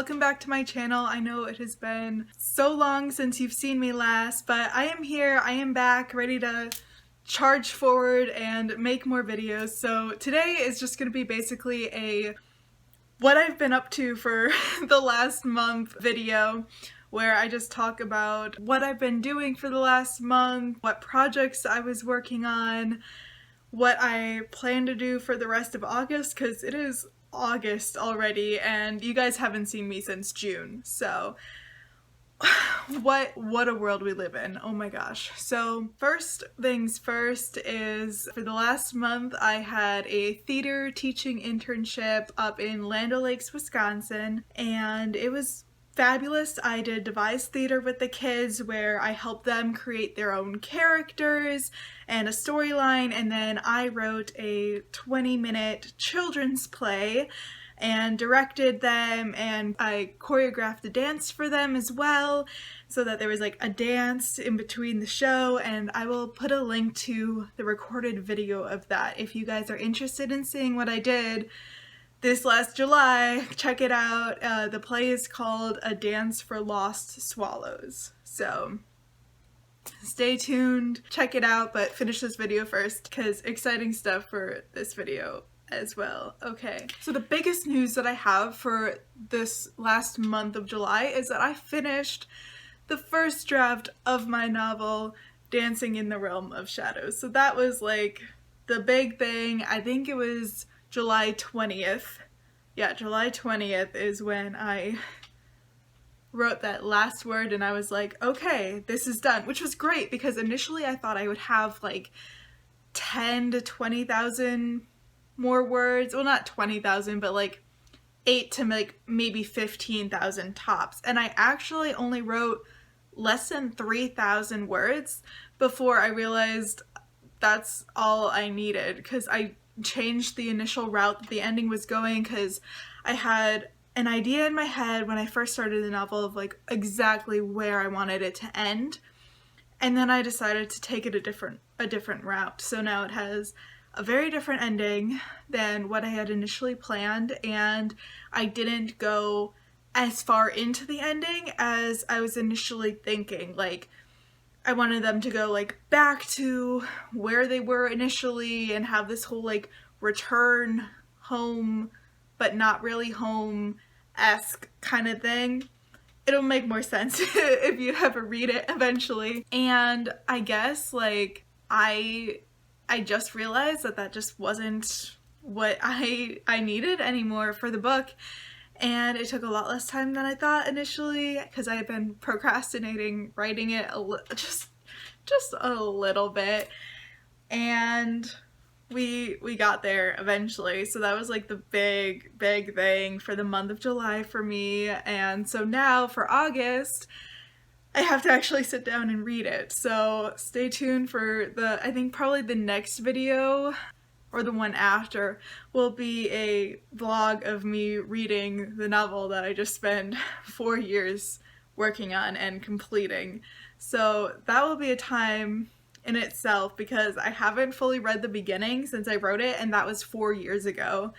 welcome back to my channel. I know it has been so long since you've seen me last, but I am here, I am back, ready to charge forward and make more videos. So today is just going to be basically a what I've been up to for the last month video, where I just talk about what I've been doing for the last month, what projects I was working on, what I plan to do for the rest of August, because it is August already and you guys haven't seen me since June. So what a world we live in. Oh my gosh. So first things first is for the last month I had a theater teaching internship up in Land O'Lakes, Wisconsin, and it was fabulous. I did devised theater with the kids where I helped them create their own characters and a storyline, and then I wrote a 20-minute children's play and directed them, and I choreographed the dance for them as well, so that there was like a dance in between the show, and I will put a link to the recorded video of that if you guys are interested in seeing what I did this last July. Check it out. The play is called A Dance for Lost Swallows. So stay tuned, check it out, but finish this video first because exciting stuff for this video as well. Okay, so the biggest news that I have for this last month of July is that I finished the first draft of my novel, Dancing in the Realm of Shadows. So that was like the big thing. I think it was July 20th. Yeah, July 20th is when I wrote that last word and I was like, okay, this is done, which was great because initially I thought I would have like 10 to 20,000 more words. Well, not 20,000, but like 8 to like maybe 15,000 tops. And I actually only wrote less than 3,000 words before I realized that's all I needed, because I changed the initial route that the ending was going because I had an idea in my head when I first started the novel of like exactly where I wanted it to end, and then I decided to take it a different route. So now it has a very different ending than what I had initially planned, and I didn't go as far into the ending as I was initially thinking. Like, I wanted them to go like back to where they were initially and have this whole like return home but not really home-esque kind of thing. It'll make more sense if you ever read it eventually. And I guess like I just realized that that just wasn't what I needed anymore for the book. And it took a lot less time than I thought initially because I had been procrastinating writing it just a little bit, and we got there eventually. So that was like the big thing for the month of July for me. And so now for August I have to actually sit down and read it. So stay tuned for I think probably the next video or the one after will be a vlog of me reading the novel that I just spent 4 years working on and completing. So that will be a time in itself because I haven't fully read the beginning since I wrote it, and that was 4 years ago.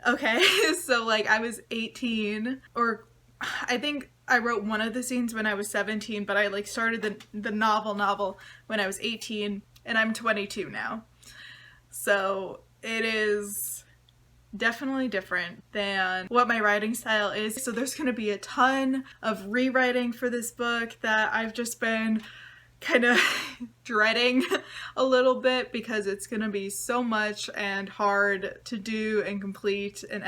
Okay, so like I was 18, or I think I wrote one of the scenes when I was 17, but I like started the novel when I was 18, and I'm 22 now. So it is definitely different than what my writing style is. So there's going to be a ton of rewriting for this book that I've just been kind of dreading a little bit because it's going to be so much and hard to do and complete, and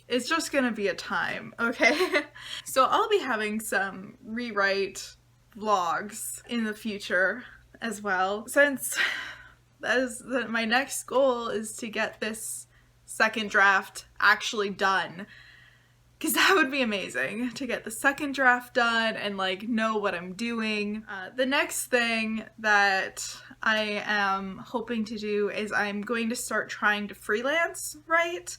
it's just going to be a time, okay? So I'll be having some rewrite vlogs in the future as well, since my next goal is to get this second draft actually done, because that would be amazing to get the second draft done and like know what I'm doing. The next thing that I am hoping to do is I'm going to start trying to freelance write.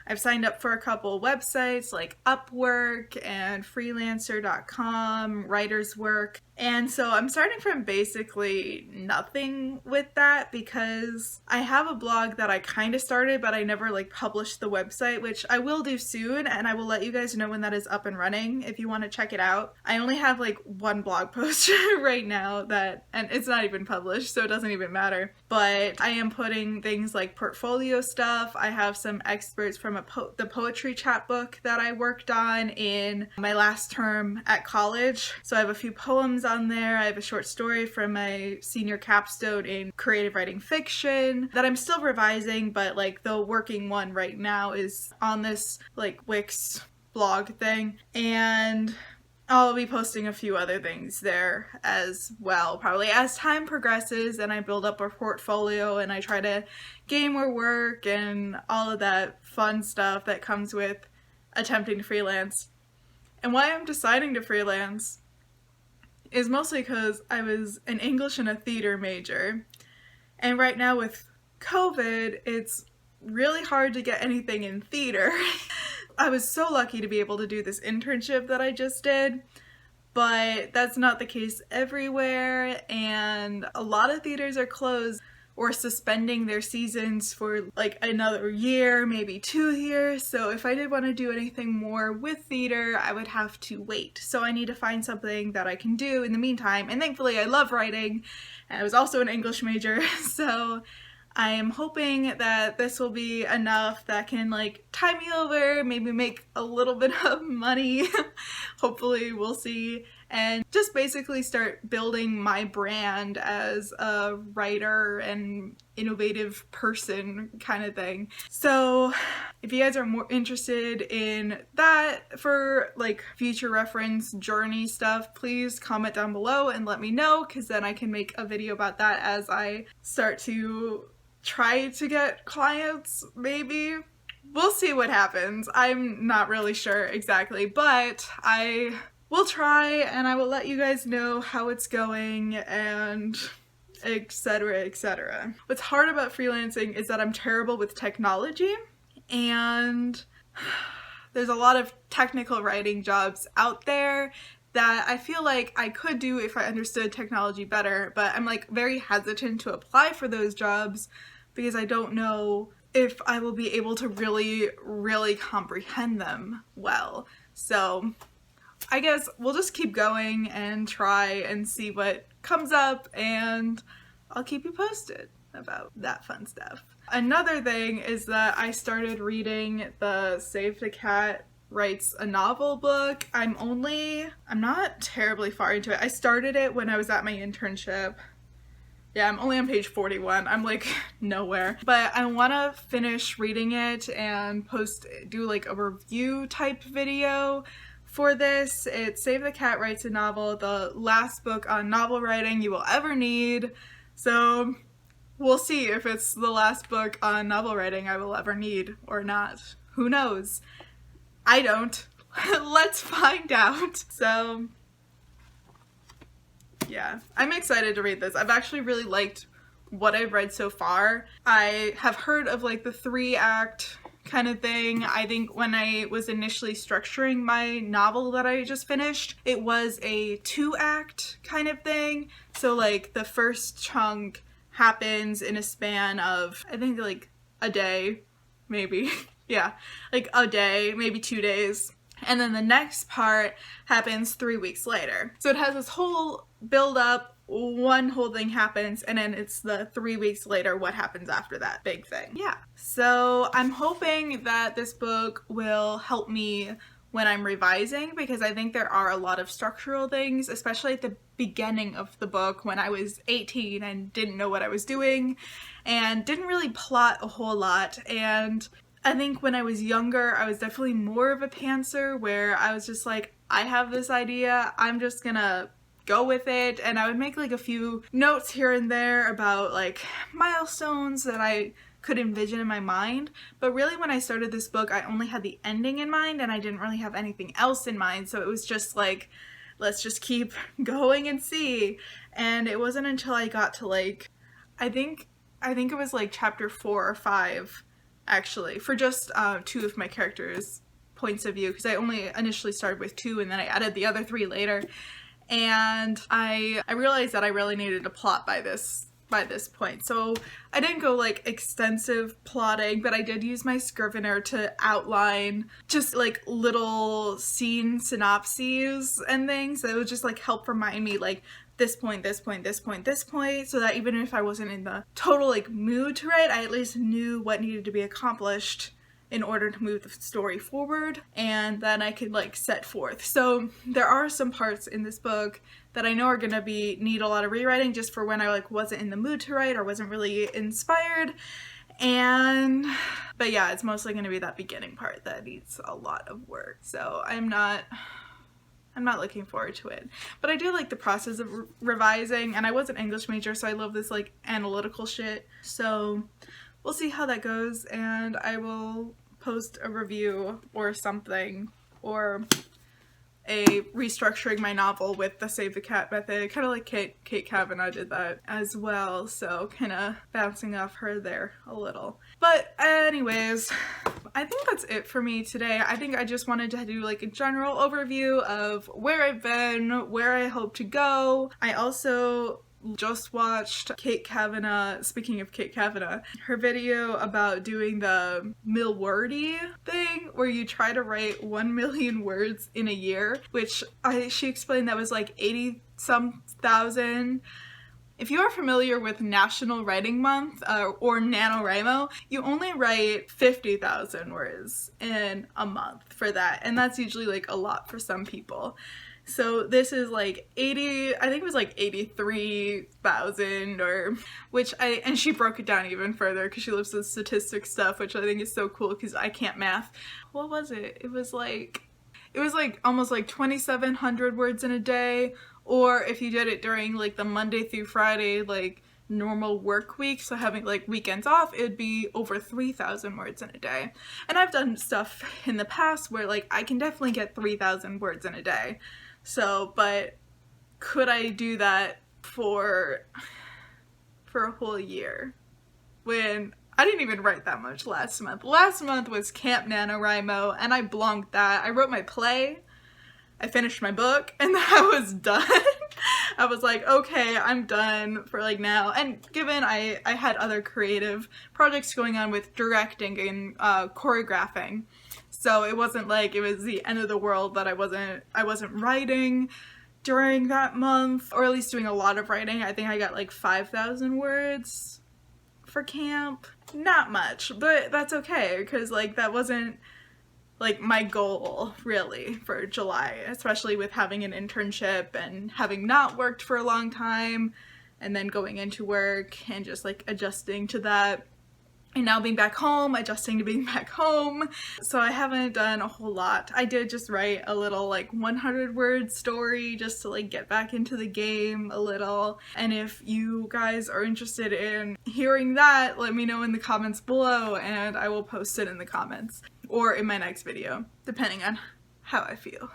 I've signed up for a couple websites like Upwork and freelancer.com, Writer's Work, And so I'm starting from basically nothing with that because I have a blog that I kind of started, but I never like published the website, which I will do soon, and I will let you guys know when that is up and running if you want to check it out. I only have like one blog post right now and it's not even published, so it doesn't even matter. But I am putting things like portfolio stuff. I have some experts from the poetry chapbook that I worked on in my last term at college. So I have a few poems on there. I have a short story from my senior capstone in creative writing fiction that I'm still revising, but like the working one right now is on this like Wix blog thing, and I'll be posting a few other things there as well, probably as time progresses and I build up a portfolio and I try to gain more work and all of that fun stuff that comes with attempting to freelance. And why I'm deciding to freelance is mostly because I was an English and a theater major, and right now with COVID, it's really hard to get anything in theater. I was so lucky to be able to do this internship that I just did, but that's not the case everywhere, and a lot of theaters are closed or suspending their seasons for like another year, maybe 2 years. So if I did want to do anything more with theater, I would have to wait. So I need to find something that I can do in the meantime. And thankfully I love writing, and I was also an English major. So I am hoping that this will be enough that can like tide me over, maybe make a little bit of money. Hopefully, we'll see. And just basically start building my brand as a writer and innovative person kind of thing. So if you guys are more interested in that for like future reference journey stuff, please comment down below and let me know, because then I can make a video about that as I start to try to get clients, maybe. We'll see what happens. I'm not really sure exactly, but I will try and I will let you guys know how it's going and etc, etc. What's hard about freelancing is that I'm terrible with technology, and there's a lot of technical writing jobs out there that I feel like I could do if I understood technology better, but I'm like very hesitant to apply for those jobs because I don't know if I will be able to really comprehend them well. So I guess we'll just keep going and try and see what comes up, and I'll keep you posted about that fun stuff. Another thing is that I started reading the Save the Cat Writes a Novel book. I'm not terribly far into it. I started it when I was at my internship. Yeah, I'm only on page 41. I'm like nowhere. But I want to finish reading it and do like a review type video for this. It's Save the Cat Writes a Novel, the last book on novel writing you will ever need. So we'll see if it's the last book on novel writing I will ever need or not. Who knows? I don't. Let's find out. So yeah, I'm excited to read this. I've actually really liked what I've read so far. I have heard of like the 3-act kind of thing. I think when I was initially structuring my novel that I just finished, it was a 2-act kind of thing. So like the first chunk happens in a span of, I think like a day, maybe. Yeah, like a day, maybe 2 days. And then the next part happens 3 weeks later. So it has this whole build up, one whole thing happens, and then it's the 3 weeks later what happens after that big thing. Yeah. So I'm hoping that this book will help me when I'm revising, because I think there are a lot of structural things, especially at the beginning of the book when I was 18 and didn't know what I was doing and didn't really plot a whole lot. And I think when I was younger, I was definitely more of a pantser, where I was just like, I have this idea, I'm just gonna go with it, and I would make like a few notes here and there about like milestones that I could envision in my mind. But really when I started this book, I only had the ending in mind and I didn't really have anything else in mind, so it was just like, let's just keep going and see. And it wasn't until I got to like, I think it was like chapter 4 or 5 actually, for just 2 of my characters' points of view, because I only initially started with 2 and then I added the other 3 later. and I realized that I really needed a plot by this point. So I didn't go like extensive plotting, but I did use my Scrivener to outline just like little scene synopses and things that would just like help remind me like this point, this point, this point, this point, so that even if I wasn't in the total like mood to write, I at least knew what needed to be accomplished in order to move the story forward, and then I could like set forth. So there are some parts in this book that I know are gonna need a lot of rewriting just for when I like wasn't in the mood to write or wasn't really inspired. But yeah, it's mostly gonna be that beginning part that needs a lot of work. So I'm not looking forward to it. But I do like the process of revising, and I was an English major, so I love this like analytical shit. So we'll see how that goes, and I will post a review or something, or a restructuring my novel with the Save the Cat method, kind of like Kate Kavanaugh did that as well, so kind of bouncing off her there a little. But anyways, I think that's it for me today. I think I just wanted to do like a general overview of where I've been, where I hope to go. I also just watched Kate Kavanaugh, speaking of Kate Kavanaugh, her video about doing the Milwordy thing where you try to write 1 million words in a year, which she explained that was like 80-some thousand. If you are familiar with National Writing Month or NaNoWriMo, you only write 50,000 words in a month for that, and that's usually like a lot for some people. So this is like I think it was like 83,000, or and she broke it down even further because she loves the statistics stuff, which I think is so cool because I can't math. What was it? It was like almost like 2,700 words in a day, or if you did it during like the Monday through Friday like normal work week, so having like weekends off, it'd be over 3,000 words in a day. And I've done stuff in the past where like I can definitely get 3,000 words in a day. So, but could I do that for a whole year when I didn't even write that much last month? Last month was Camp NaNoWriMo, and I blonked that. I wrote my play, I finished my book, and I was done. I was like, okay, I'm done for like now. And given I had other creative projects going on with directing and choreographing, so it wasn't like it was the end of the world that I wasn't writing during that month, or at least doing a lot of writing. I think I got like 5,000 words for camp. Not much, but that's okay, because like that wasn't like my goal really for July, especially with having an internship and having not worked for a long time and then going into work and just like adjusting to that. And now being back home, adjusting to being back home. So I haven't done a whole lot. I did just write a little like 100-word story just to like get back into the game a little. And if you guys are interested in hearing that, let me know in the comments below and I will post it in the comments or in my next video, depending on how I feel.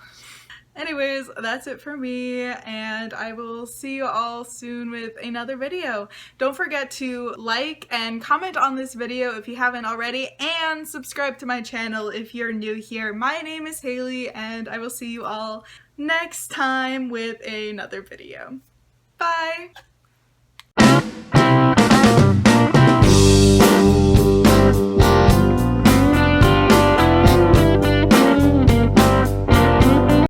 Anyways, that's it for me, and I will see you all soon with another video. Don't forget to like and comment on this video if you haven't already, and subscribe to my channel if you're new here. My name is Haley, and I will see you all next time with another video. Bye!